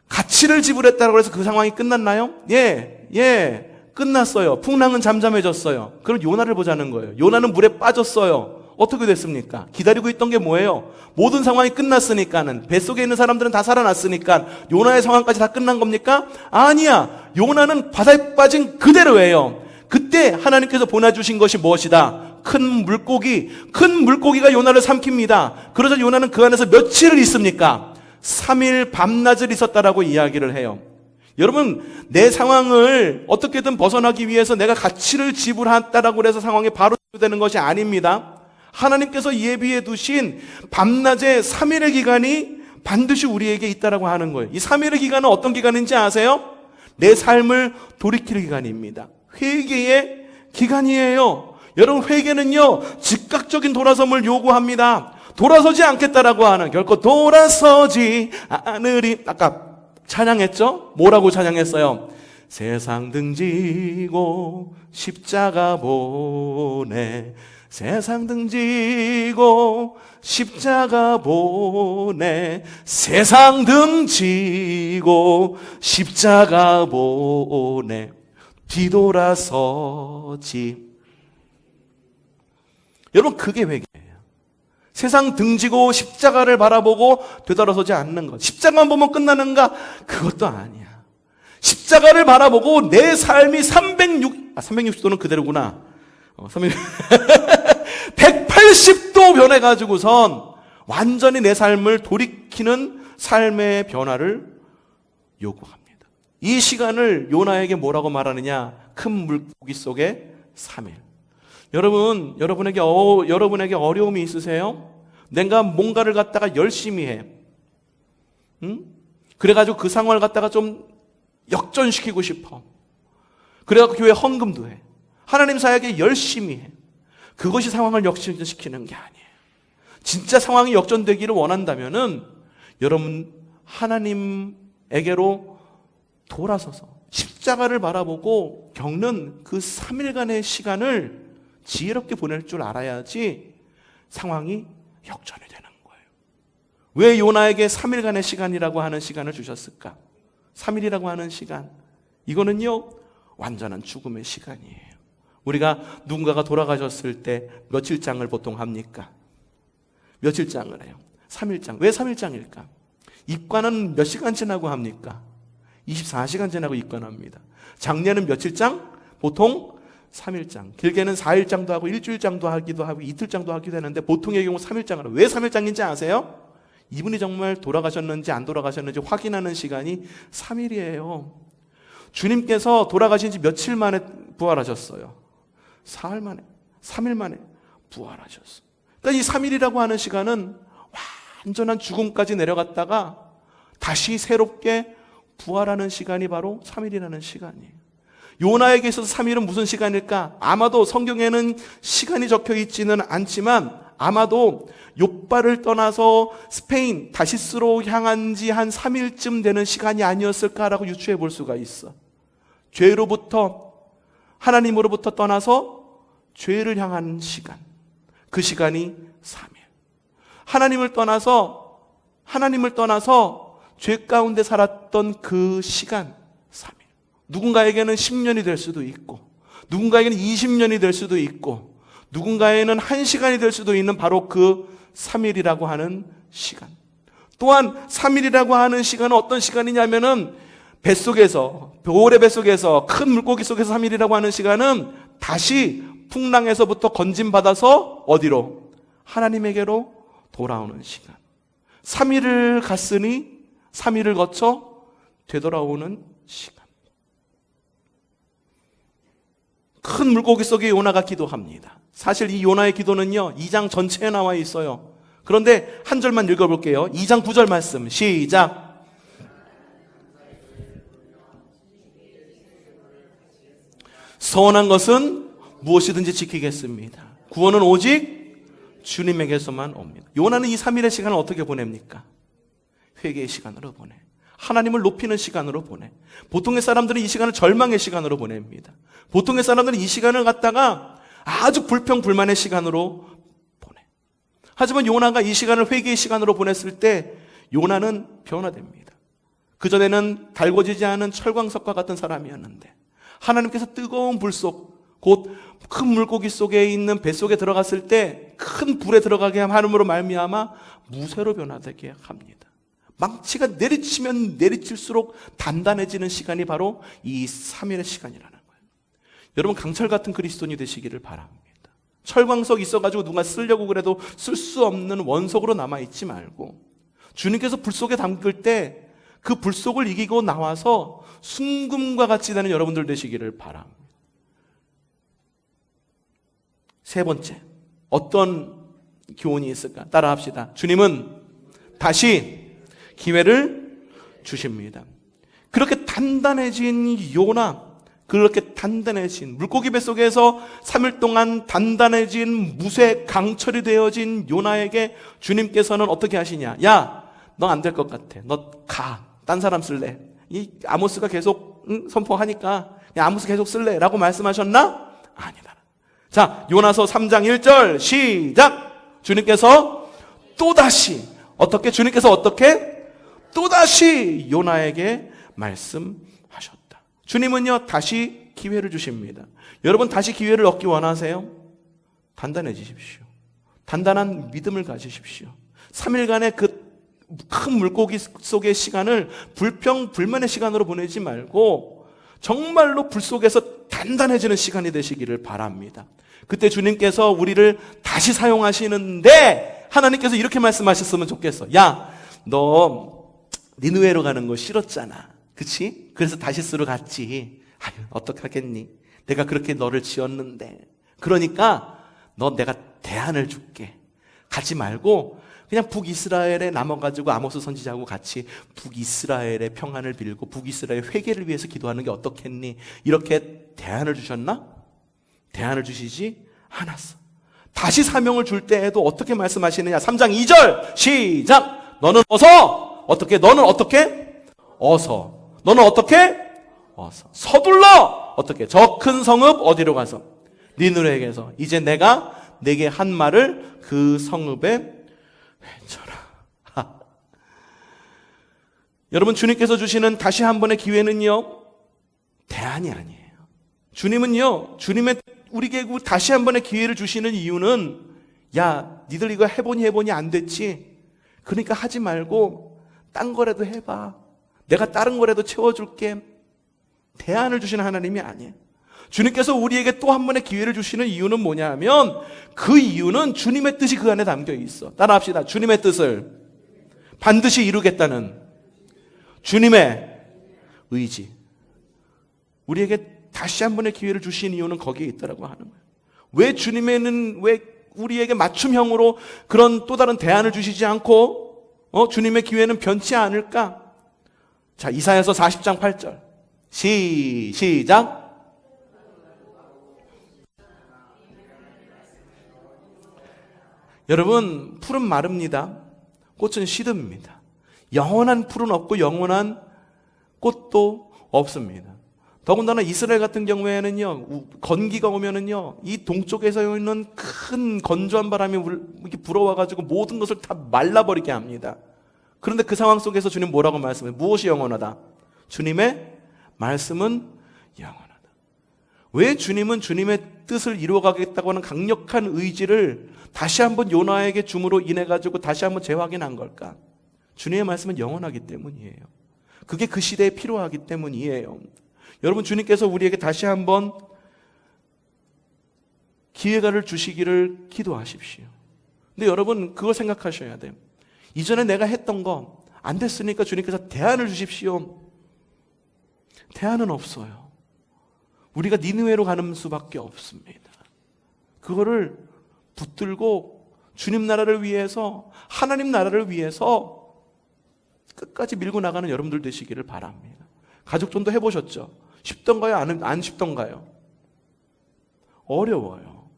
가치를 지불했다고 해서 그 상황이 끝났나요? 예, 끝났어요. 풍랑은 잠잠해졌어요. 그럼 요나를 보자는 거예요. 요나는 물에 빠졌어요. 어떻게 됐습니까? 기다리고 있던 게 뭐예요? 모든 상황이 끝났으니까는, 뱃속에 있는 사람들은 다 살아났으니까 요나의 상황까지 다 끝난 겁니까? 아니야. 요나는 바다에 빠진 그대로예요. 그때 하나님께서 보내주신 것이 무엇이다? 큰 물고기가 요나를 삼킵니다. 그러자 요나는 그 안에서 며칠을 있습니까? 3일 밤낮을 있었다라고 이야기를 해요. 여러분, 내 상황을 어떻게든 벗어나기 위해서 내가 가치를 지불했다라고 해서 상황이 바로 되는 것이 아닙니다. 하나님께서 예비해 두신 밤낮의 3일의 기간이 반드시 우리에게 있다라고 하는 거예요. 이 3일의 기간은 어떤 기간인지 아세요? 내 삶을 돌이킬 기간입니다. 회개의 기간이에요. 여러분, 회개는요 즉각적인 돌아섬을 요구합니다. 돌아서지 않겠다라고 하는, 결코 돌아서지 않으리. 아까 찬양했죠? 뭐라고 찬양했어요? 세상 등지고 십자가 보내, 세상 등지고 십자가 보내, 세상 등지고 십자가 보내, 뒤돌아서지. 여러분, 그게 회개예요. 세상 등지고 십자가를 바라보고 되돌아서지 않는 것. 십자가만 보면 끝나는가? 그것도 아니야. 십자가를 바라보고 내 삶이 360도는 그대로구나. 180도 변해가지고선 완전히 내 삶을 돌이키는 삶의 변화를 요구합니다. 이 시간을 요나에게 뭐라고 말하느냐? 큰 물고기 속에 3일. 여러분에게 어려움이 있으세요? 내가 뭔가를 갖다가 열심히 해. 그래가지고 그 상황을 갖다가 좀 역전시키고 싶어. 그래가지고 교회 헌금도 해. 하나님 사역에 열심히 해. 그것이 상황을 역전시키는 게 아니에요. 진짜 상황이 역전되기를 원한다면은 여러분 하나님에게로 돌아서서 십자가를 바라보고 겪는 그 3일간의 시간을 지혜롭게 보낼 줄 알아야지 상황이 역전이 되는 거예요. 왜 요나에게 3일간의 시간이라고 하는 시간을 주셨을까? 3일이라고 하는 시간, 이거는요 완전한 죽음의 시간이에요. 우리가 누군가가 돌아가셨을 때 며칠장을 보통 합니까? 며칠장을 해요? 3일장. 왜 3일장일까? 입관은 몇 시간 지나고 합니까? 24시간 지나고 입관합니다. 장례는 며칠장? 보통 3일장. 길게는 4일장도 하고 일주일장도 하기도 하고 이틀장도 하기도 하는데 보통의 경우 3일장을 해요. 왜 3일장인지 아세요? 이분이 정말 돌아가셨는지 안 돌아가셨는지 확인하는 시간이 3일이에요. 주님께서 돌아가신 지 며칠 만에 부활하셨어요? 사흘 만에, 3일 만에 부활하셨어요. 그러니까 이 3일이라고 하는 시간은 완전한 죽음까지 내려갔다가 다시 새롭게 부활하는 시간이 바로 3일이라는 시간이에요. 요나에게 있어서 3일은 무슨 시간일까? 아마도 성경에는 시간이 적혀 있지는 않지만 아마도 욥바를 떠나서 스페인 다시스로 향한 지 한 3일쯤 되는 시간이 아니었을까라고 유추해 볼 수가 있어. 죄로부터 하나님으로부터 떠나서 죄를 향한 시간, 그 시간이 3일. 하나님을 떠나서 죄 가운데 살았던 그 시간 3일. 누군가에게는 10년이 될 수도 있고 누군가에게는 20년이 될 수도 있고 누군가에는 1시간이 될 수도 있는 바로 그 3일이라고 하는 시간. 또한 3일이라고 하는 시간은 어떤 시간이냐면은 돌의 뱃속에서 큰 물고기 속에서 3일이라고 하는 시간은 다시 풍랑에서부터 건짐받아서 어디로? 하나님에게로 돌아오는 시간. 3일을 갔으니 3일을 거쳐 되돌아오는 시간. 큰 물고기 속에 요나가 기도합니다. 사실 이 요나의 기도는요 2장 전체에 나와 있어요. 그런데 한 절만 읽어볼게요. 2장 9절 말씀 시작. 서원한 것은 무엇이든지 지키겠습니다. 구원은 오직 주님에게서만 옵니다. 요나는 이 3일의 시간을 어떻게 보냅니까? 회개의 시간으로 보내. 하나님을 높이는 시간으로 보내. 보통의 사람들은 이 시간을 절망의 시간으로 보냅니다. 보통의 사람들은 이 시간을 갖다가 아주 불평불만의 시간으로 보내. 하지만 요나가 이 시간을 회개의 시간으로 보냈을 때 요나는 변화됩니다. 그전에는 달궈지지 않은 철광석과 같은 사람이었는데 하나님께서 뜨거운 불 속, 곧 큰 물고기 속에 있는 뱃속에 들어갔을 때 큰 불에 들어가게 함으로 말미암아 무쇠로 변화되게 합니다. 망치가 내리치면 내리칠수록 단단해지는 시간이 바로 이 3일의 시간이라는 거예요. 여러분 강철 같은 그리스도인이 되시기를 바랍니다. 철광석 있어가지고 누가 쓰려고 그래도 쓸 수 없는 원석으로 남아있지 말고 주님께서 불 속에 담글 때 그 불 속을 이기고 나와서 순금과 같이 되는 여러분들 되시기를 바랍니다. 세 번째, 어떤 교훈이 있을까? 따라 합시다. 주님은 다시 기회를 주십니다. 그렇게 단단해진 요나, 그렇게 단단해진 물고기 뱃속에서 3일 동안 단단해진 무쇠 강철이 되어진 요나에게 주님께서는 어떻게 하시냐? 야, 너 안 될 것 같아. 너 가. 딴 사람 쓸래. 이 아모스가 계속 선포하니까 야, 아모스 계속 쓸래 라고 말씀하셨나? 아니다. 자, 요나서 3장 1절 시작. 주님께서 또다시 또다시 요나에게 말씀하셨다. 주님은요 다시 기회를 주십니다. 여러분 다시 기회를 얻기 원하세요? 단단해지십시오. 단단한 믿음을 가지십시오. 3일간의 그 큰 물고기 속의 시간을 불평불만의 시간으로 보내지 말고 정말로 불 속에서 단단해지는 시간이 되시기를 바랍니다. 그때 주님께서 우리를 다시 사용하시는데 하나님께서 이렇게 말씀하셨으면 좋겠어. 야, 너 니느웨로 가는 거 싫었잖아. 그치? 그래서 다시스로 갔지. 아유, 어떡하겠니? 내가 그렇게 너를 지었는데. 그러니까 내가 대안을 줄게. 가지 말고 그냥 북이스라엘에 남아가지고 아모스 선지자하고 같이 북이스라엘의 평안을 빌고 북이스라엘 회개를 위해서 기도하는 게 어떻겠니? 이렇게 대안을 주셨나? 대안을 주시지 않았어. 다시 사명을 줄 때에도 어떻게 말씀하시느냐? 3장 2절 시작. 너는 어서 어떻게? 너는 어떻게? 어서. 너는 어떻게? 어서. 서둘러. 어떻게? 저 큰 성읍 어디로 가서? 니느웨에게서 이제 내가 내게 한 말을 그 성읍에 외쳐라. 여러분, 주님께서 주시는 다시 한 번의 기회는요, 대안이 아니에요. 주님은요, 우리에게 다시 한 번의 기회를 주시는 이유는, 야, 니들 이거 해보니 안 됐지? 그러니까 하지 말고 딴 거라도 해봐. 내가 다른 거라도 채워줄게. 대안을 주시는 하나님이 아니에요. 주님께서 우리에게 또 한 번의 기회를 주시는 이유는 뭐냐면, 그 이유는 주님의 뜻이 그 안에 담겨 있어. 따라합시다. 주님의 뜻을 반드시 이루겠다는 주님의 의지. 우리에게 다시 한 번의 기회를 주신 이유는 거기에 있다라고 하는 거예요. 왜 우리에게 맞춤형으로 그런 또 다른 대안을 주시지 않고 주님의 기회는 변치 않을까? 자, 이사야서 40장 8절 시작. 여러분, 풀은 마릅니다. 꽃은 시듭니다. 영원한 풀은 없고 영원한 꽃도 없습니다. 더군다나 이스라엘 같은 경우에는요, 건기가 오면은요, 이 동쪽에서 있는 큰 건조한 바람이 이렇게 불어와가지고 모든 것을 다 말라버리게 합니다. 그런데 그 상황 속에서 주님 뭐라고 말씀해요? 무엇이 영원하다? 주님의 말씀은 영원하다. 왜 주님은 주님의 뜻을 이루어가겠다고 하는 강력한 의지를 다시 한번 요나에게 줌으로 인해가지고 다시 한번 재확인한 걸까? 주님의 말씀은 영원하기 때문이에요. 그게 그 시대에 필요하기 때문이에요. 여러분, 주님께서 우리에게 다시 한번 기회를 주시기를 기도하십시오. 근데 여러분, 그거 생각하셔야 돼요. 이전에 내가 했던 거 안 됐으니까 주님께서 대안을 주십시오. 대안은 없어요. 우리가 니느웨로 가는 수밖에 없습니다. 그거를 붙들고 주님 나라를 위해서, 하나님 나라를 위해서 끝까지 밀고 나가는 여러분들 되시기를 바랍니다. 가족 전도 해보셨죠? 쉽던가요? 안 쉽던가요? 어려워요.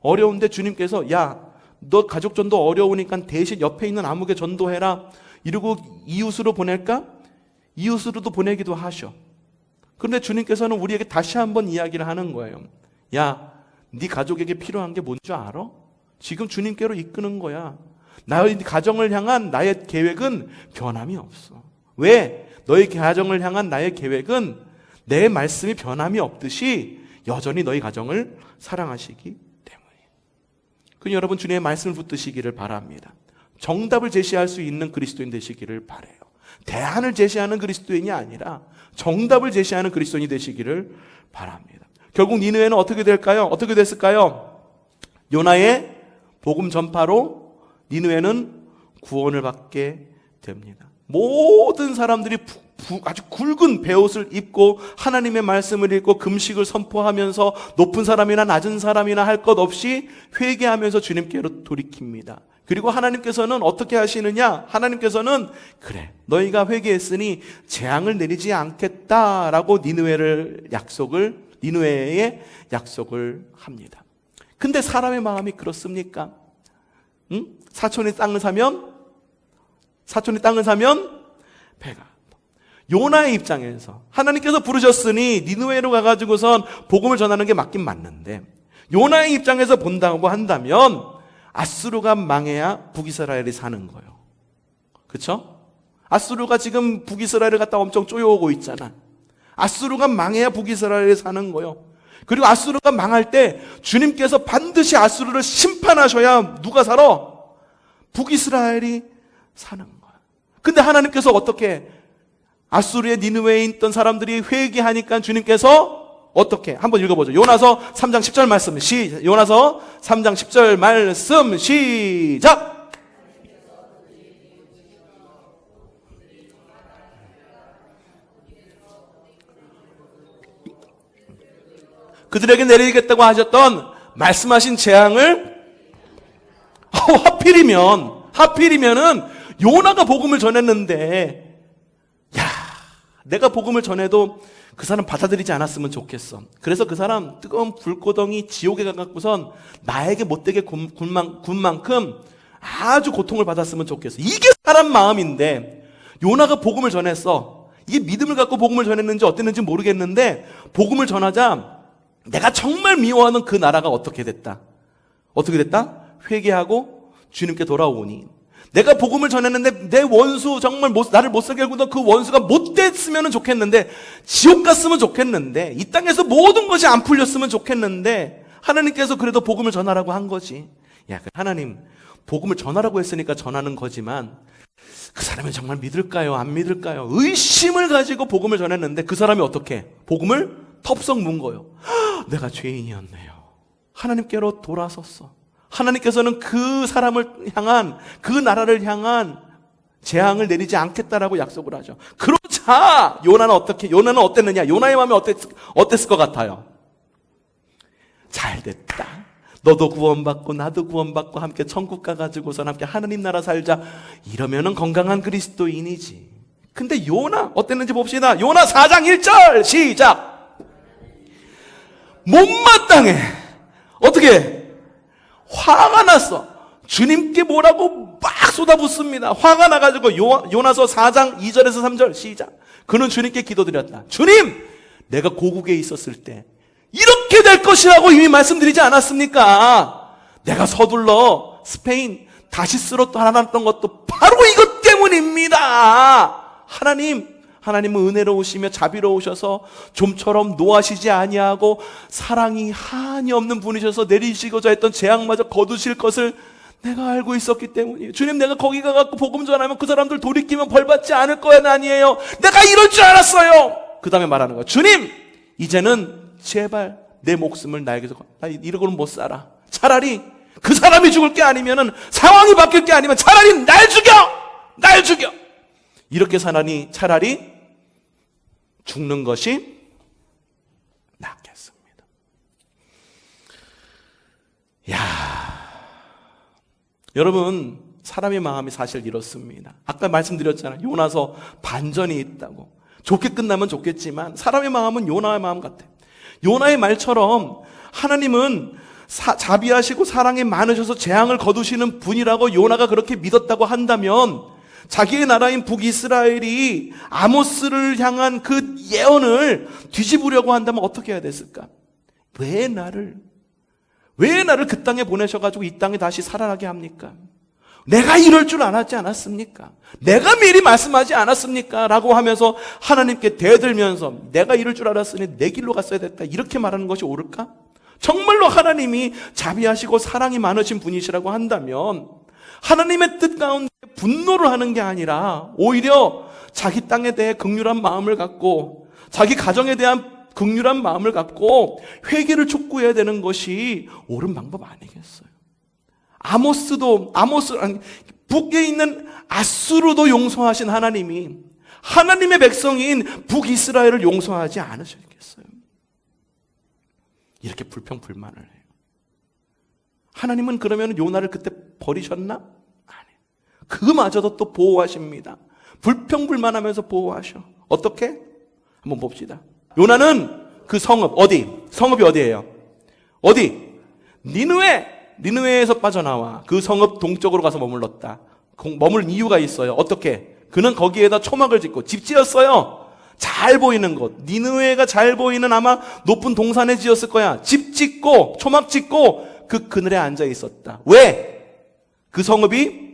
어려운데 주님께서, 야, 너 가족 전도 어려우니까 대신 옆에 있는 아무개 전도해라 이러고 이웃으로 보낼까? 이웃으로도 보내기도 하셔. 그런데 주님께서는 우리에게 다시 한번 이야기를 하는 거예요. 야, 네 가족에게 필요한 게 뭔지 알아? 지금 주님께로 이끄는 거야. 나의 가정을 향한 나의 계획은 변함이 없어. 왜? 너희 가정을 향한 나의 계획은 내 말씀이 변함이 없듯이 여전히 너희 가정을 사랑하시기 때문이에요. 그럼 여러분, 주님의 말씀을 붙드시기를 바랍니다. 정답을 제시할 수 있는 그리스도인 되시기를 바라요. 대안을 제시하는 그리스도인이 아니라 정답을 제시하는 그리스도인이 되시기를 바랍니다. 결국 니느웨는 어떻게 될까요? 어떻게 됐을까요? 요나의 복음 전파로 니느웨는 구원을 받게 됩니다. 모든 사람들이 아주 굵은 베옷을 입고 하나님의 말씀을 읽고 금식을 선포하면서 높은 사람이나 낮은 사람이나 할 것 없이 회개하면서 주님께로 돌이킵니다. 그리고 하나님께서는 어떻게 하시느냐? 하나님께서는 그래, 너희가 회개했으니 재앙을 내리지 않겠다라고 니느웨에 약속을 합니다. 근데 사람의 마음이 그렇습니까? 응? 사촌이 땅을 사면 배가. 요나의 입장에서 하나님께서 부르셨으니 니느웨로 가가지고선 복음을 전하는 게 맞긴 맞는데, 요나의 입장에서 본다고 한다면 아수르가 망해야 북이스라엘이 사는 거예요. 그렇죠? 아수르가 지금 북이스라엘을 갖다 엄청 쪼여오고 있잖아. 아수르가 망해야 북이스라엘이 사는 거예요. 그리고 아수르가 망할 때 주님께서 반드시 아수르를 심판하셔야 누가 살아? 북이스라엘이 사는 거야. 근데 하나님께서 어떻게, 아수르의 니느웨에 있던 사람들이 회개하니까 주님께서 어떻게? 한번 읽어보죠. 요나서 3장 10절 말씀. 요나서 3장 10절 말씀 시작. 그들에게 내리겠다고 하셨던 말씀하신 재앙을 하필이면은 요나가 복음을 전했는데, 야, 내가 복음을 전해도 그 사람 받아들이지 않았으면 좋겠어. 그래서 그 사람 뜨거운 불고덩이 지옥에 가갖고선 나에게 못되게 군 만큼 아주 고통을 받았으면 좋겠어. 이게 사람 마음인데, 요나가 복음을 전했어. 이게 믿음을 갖고 복음을 전했는지 어땠는지 모르겠는데, 복음을 전하자 내가 정말 미워하는 그 나라가 어떻게 됐다? 회개하고 주님께 돌아오니, 내가 복음을 전했는데 내 원수, 정말 나를 못살게 굴던 그 원수가 못됐으면 좋겠는데, 지옥 갔으면 좋겠는데, 이 땅에서 모든 것이 안 풀렸으면 좋겠는데, 하나님께서 그래도 복음을 전하라고 한 거지. 야, 하나님 복음을 전하라고 했으니까 전하는 거지만 그 사람이 정말 믿을까요? 안 믿을까요? 의심을 가지고 복음을 전했는데 그 사람이 어떻게 복음을 텁썩 문 거예요. 내가 죄인이었네요. 하나님께로 돌아섰어. 하나님께서는 그 사람을 향한, 그 나라를 향한 재앙을 내리지 않겠다라고 약속을 하죠. 그러자 요나는 어땠느냐? 요나의 마음이 어땠을 것 같아요? 잘 됐다. 너도 구원받고 나도 구원받고 함께 천국 가가지고선 함께 하나님 나라 살자. 이러면은 건강한 그리스도인이지. 근데 요나 어땠는지 봅시다. 요나 4장 1절 시작. 못마땅해. 어떻게? 화가 났어. 주님께 뭐라고 막 쏟아붓습니다. 화가 나가지고 요나서 4장 2절에서 3절 시작. 그는 주님께 기도드렸다. 주님, 내가 고국에 있었을 때 이렇게 될 것이라고 이미 말씀드리지 않았습니까? 내가 서둘러 스페인 다시스로 떠나놨던 것도 바로 이것 때문입니다. 하나님은 은혜로우시며 자비로우셔서 좀처럼 노하시지 아니하고 사랑이 한이 없는 분이셔서 내리시고자 했던 재앙마저 거두실 것을 내가 알고 있었기 때문이에요. 주님, 내가 거기 가갖고 복음 전하면 그 사람들 돌이키면 벌받지 않을 거야 아니에요. 내가 이럴 줄 알았어요. 그 다음에 말하는 거야. 주님, 이제는 제발 내 목숨을 나에게서, 나 이러고는 못 살아. 차라리 그 사람이 죽을 게 아니면은, 상황이 바뀔 게 아니면 차라리 날 죽여. 이렇게 차라리 죽는 것이 낫겠습니다. 여러분, 사람의 마음이 사실 이렇습니다. 아까 말씀드렸잖아요. 요나서 반전이 있다고. 좋게 끝나면 좋겠지만 사람의 마음은 요나의 마음 같아요. 요나의 말처럼 하나님은 자비하시고 사랑이 많으셔서 재앙을 거두시는 분이라고 요나가 그렇게 믿었다고 한다면, 자기의 나라인 북이스라엘이 아모스를 향한 그 예언을 뒤집으려고 한다면 어떻게 해야 됐을까? 왜 나를 그 땅에 보내셔가지고 이 땅에 다시 살아나게 합니까? 내가 이럴 줄 알았지 않았습니까? 내가 미리 말씀하지 않았습니까? 라고 하면서 하나님께 대들면서 내가 이럴 줄 알았으니 내 길로 갔어야 됐다, 이렇게 말하는 것이 옳을까? 정말로 하나님이 자비하시고 사랑이 많으신 분이시라고 한다면 하나님의 뜻 가운데 분노를 하는 게 아니라 오히려 자기 땅에 대해 극률한 마음을 갖고, 자기 가정에 대한 극률한 마음을 갖고 회개를 촉구해야 되는 것이 옳은 방법 아니겠어요? 북에 있는 아수르도 용서하신 하나님이 하나님의 백성인 북이스라엘을 용서하지 않으셨겠어요? 이렇게 불평불만을 해요. 하나님은 그러면 요나를 그때 버리셨나? 아니에요. 그마저도 또 보호하십니다. 불평불만하면서 보호하셔. 어떻게? 한번 봅시다. 요나는 그 성읍이 어디예요? 니느웨에서 빠져나와 그 성읍 동쪽으로 가서 머물렀다. 머물 이유가 있어요. 어떻게? 그는 거기에다 초막을 짓고 집 지었어요. 잘 보이는 곳. 니느웨가 잘 보이는 아마 높은 동산에 지었을 거야. 집 짓고 초막 짓고 그 그늘에 앉아 있었다. 왜? 그 성읍이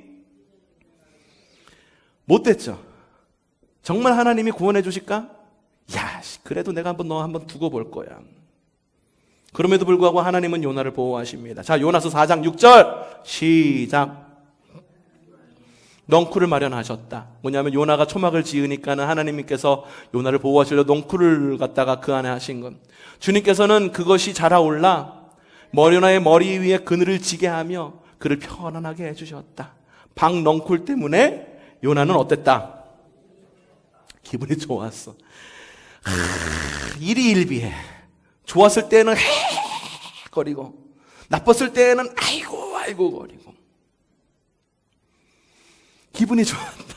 못됐죠. 정말 하나님이 구원해 주실까? 그래도 내가 너 한번 두고 볼 거야. 그럼에도 불구하고 하나님은 요나를 보호하십니다. 자, 요나서 4장 6절 시작. 넝쿨을 마련하셨다. 뭐냐면 요나가 초막을 지으니까는 하나님께서 요나를 보호하시려 넝쿨을 갖다가 그 안에 하신 것. 주님께서는 그것이 자라올라 요나의 머리 위에 그늘을 지게 하며 그를 편안하게 해주셨다. 넋넝쿨 때문에 요나는 어땠다? 기분이 좋았어. 일희일비해. 좋았을 때는 거리고 나빴을 때는 아이고 거리고 기분이 좋았다.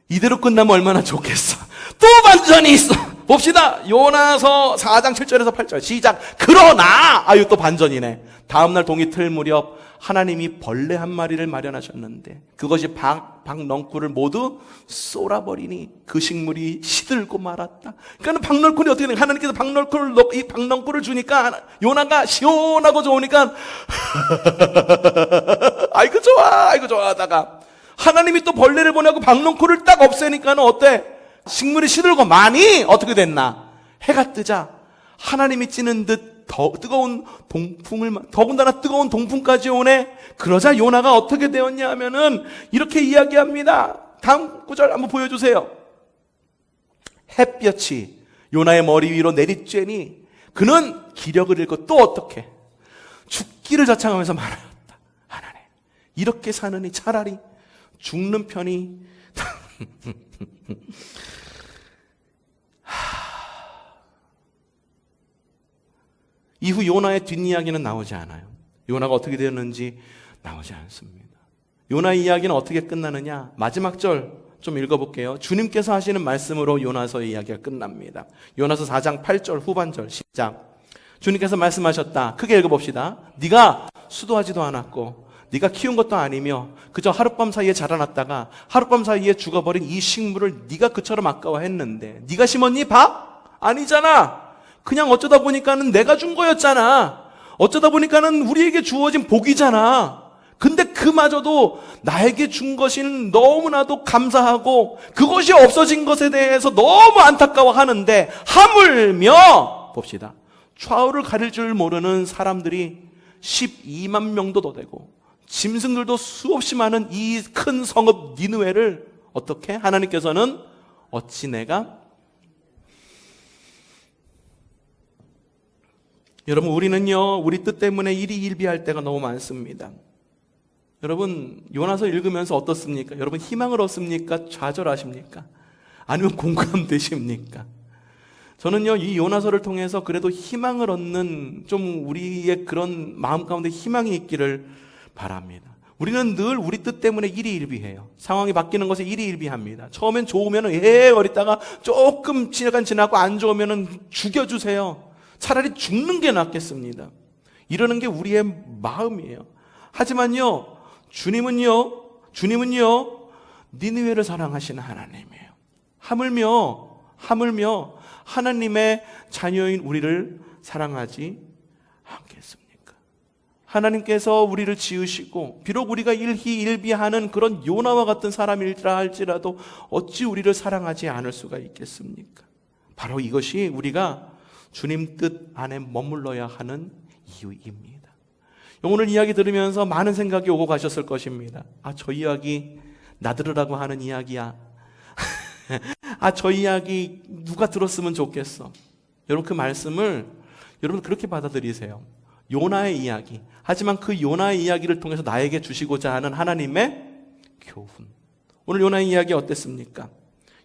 이대로 끝나면 얼마나 좋겠어. 또 반전이 있어. 봅시다. 요나서 4장 7절에서 8절 시작. 그러나 또 반전이네. 다음날 동이 틀 무렵 하나님이 벌레 한 마리를 마련하셨는데 그것이 박넝쿨을 모두 쏠아버리니 그 식물이 시들고 말았다. 그러니까 박넝쿨이 어떻게 되냐? 하나님께서 이 박넝쿨을 주니까 요나가 시원하고 좋으니까 아이고 좋아 하다가 하나님이 또 벌레를 보내고 박넝쿨을 딱 없애니까는 어때? 식물이 시들고 많이 어떻게 됐나? 해가 뜨자 하나님이 찌는 듯 뜨거운 동풍을, 더군다나 뜨거운 동풍까지 오네. 그러자 요나가 어떻게 되었냐 하면은 이렇게 이야기합니다. 다음 구절 한번 보여주세요. 햇볕이 요나의 머리 위로 내리쬐니 그는 기력을 잃고 또 어떻게 죽기를 자창하면서 말하였다. 하나님, 이렇게 사느니 차라리 죽는 편이 이후 요나의 뒷이야기는 나오지 않아요. 요나가 어떻게 되었는지 나오지 않습니다. 요나 이야기는 어떻게 끝나느냐? 마지막 절 좀 읽어볼게요. 주님께서 하시는 말씀으로 요나서의 이야기가 끝납니다. 요나서 4장 8절 후반절 시작. 주님께서 말씀하셨다. 크게 읽어봅시다. 네가 수도하지도 않았고 네가 키운 것도 아니며 그저 하룻밤 사이에 자라났다가 하룻밤 사이에 죽어버린 이 식물을 네가 그처럼 아까워했는데 네가 심었니? 아니잖아. 그냥 어쩌다 보니까는 내가 준 거였잖아. 어쩌다 보니까는 우리에게 주어진 복이잖아. 근데 그마저도 나에게 준 것인 너무나도 감사하고 그것이 없어진 것에 대해서 너무 안타까워하는데 하물며 봅시다. 좌우를 가릴 줄 모르는 사람들이 12만 명도 더 되고 짐승들도 수없이 많은 이 큰 성읍 니느웨를 어떻게 하나님께서는 어찌 내가 여러분 우리는요 우리 뜻 때문에 일희일비할 때가 너무 많습니다. 여러분 요나서 읽으면서 어떻습니까? 여러분 희망을 얻습니까? 좌절하십니까? 아니면 공감되십니까? 저는요 이 요나서를 통해서 그래도 희망을 얻는 좀 우리의 그런 마음 가운데 희망이 있기를 바랍니다. 우리는 늘 우리 뜻 때문에 일희일비해요. 상황이 바뀌는 것에 일희일비합니다. 처음엔 좋으면 어리다가 조금 지나고 안 좋으면 죽여주세요. 차라리 죽는 게 낫겠습니다. 이러는 게 우리의 마음이에요. 하지만요 주님은요 니느웨를 사랑하시는 하나님이에요. 하물며 하나님의 자녀인 우리를 사랑하지 않겠습니까? 하나님께서 우리를 지으시고 비록 우리가 일희일비하는 그런 요나와 같은 사람일지라 할지라도 어찌 우리를 사랑하지 않을 수가 있겠습니까? 바로 이것이 우리가 주님 뜻 안에 머물러야 하는 이유입니다. 오늘 이야기 들으면서 많은 생각이 오고 가셨을 것입니다. 저 이야기 나 들으라고 하는 이야기야. 저 이야기 누가 들었으면 좋겠어. 여러분 그 말씀을 여러분 그렇게 받아들이세요. 요나의 이야기. 하지만 그 요나의 이야기를 통해서 나에게 주시고자 하는 하나님의 교훈. 오늘 요나의 이야기 어땠습니까?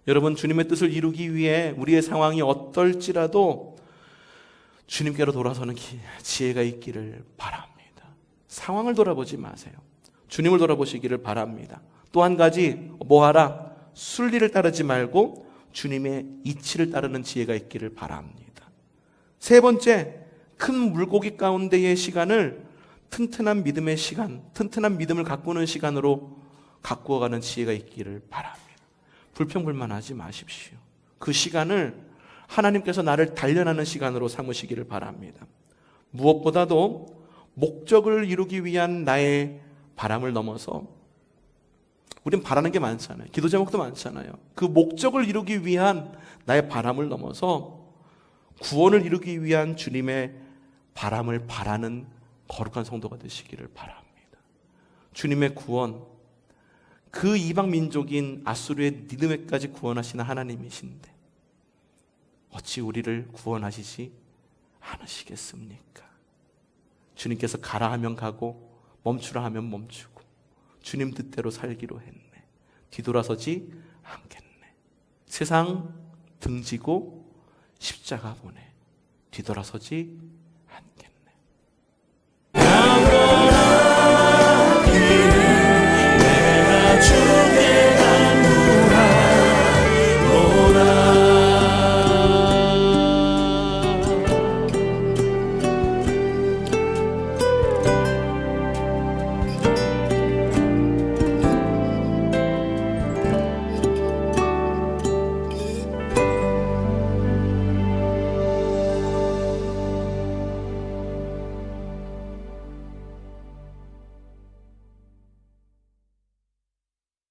여러분 주님의 뜻을 이루기 위해 우리의 상황이 어떨지라도 주님께로 돌아서는 지혜가 있기를 바랍니다. 상황을 돌아보지 마세요. 주님을 돌아보시기를 바랍니다. 또 한 가지 뭐하라? 순리를 따르지 말고 주님의 이치를 따르는 지혜가 있기를 바랍니다. 세 번째, 큰 물고기 가운데의 시간을 튼튼한 믿음의 시간, 튼튼한 믿음을 가꾸는 시간으로 가꾸어가는 지혜가 있기를 바랍니다. 불평불만하지 마십시오. 그 시간을 하나님께서 나를 단련하는 시간으로 삼으시기를 바랍니다. 무엇보다도 목적을 이루기 위한 나의 바람을 넘어서 우린 바라는 게 많잖아요. 기도 제목도 많잖아요. 그 목적을 이루기 위한 나의 바람을 넘어서 구원을 이루기 위한 주님의 바람을 바라는 거룩한 성도가 되시기를 바랍니다. 주님의 구원, 그 이방 민족인 아수르의 니느웨까지 구원하시는 하나님이신데 어찌 우리를 구원하시지 않으시겠습니까? 주님께서 가라 하면 가고 멈추라 하면 멈추고 주님 뜻대로 살기로 했네. 뒤돌아서지 않겠네. 세상 등지고 십자가 보내. 뒤돌아서지